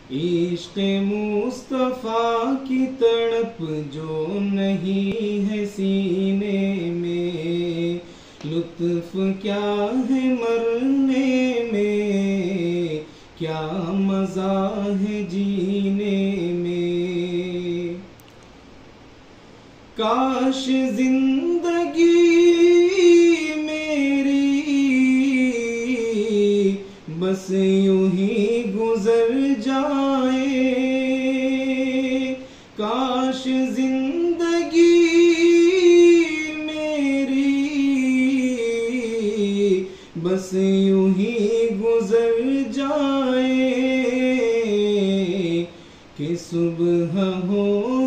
इश्क़ मुस्तफ़ा की तड़प जो नहीं है सीने में, लुत्फ़ क्या है मरने में, क्या मज़ा है जीने में। काश जिंदगी मेरी बस यूं ही गुजर जाए, काश जिंदगी मेरी बस यूं ही गुजर जाए, कि सुबह हो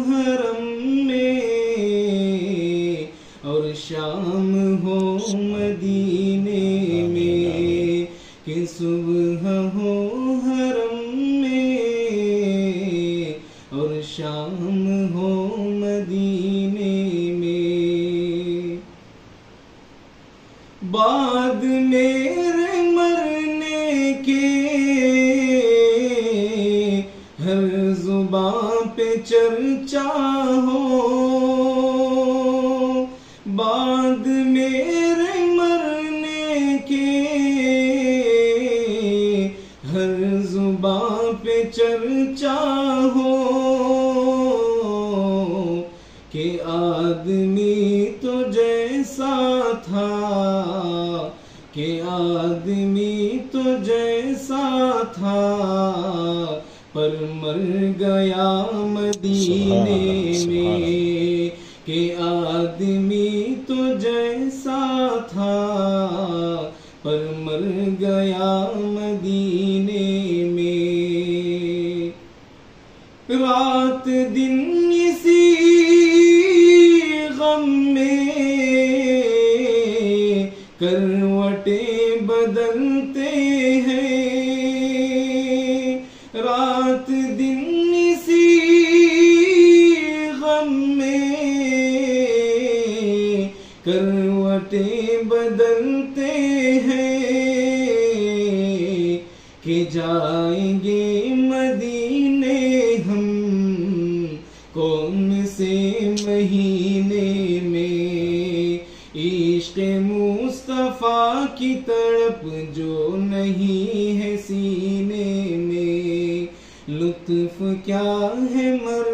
हरम में और शाम हो मदीने में, कि सुबह हो हरम में और शाम हो मदीने में। बाद मेरे मरने के हर जुबां पे चर्चा हो, बाद मेरे मरने के हर जुबां पे चर्चा हो, कि आदमी तो जैसा था, कि आदमी तो जैसा था, पर मर गया मदीने में, कि आदमी तो जैसा था, पर मर गया मदीने में। रात दिन इसी गम में करवटें बदलते हैं, रात दिन इसी गम में करवटें बदलते हैं, कि जाएंगे मदीने हम कौन से महीने में। इश्क़ मुस्तफ़ा की तड़प जो नहीं है सीने में, लुत्फ़ क्या है मर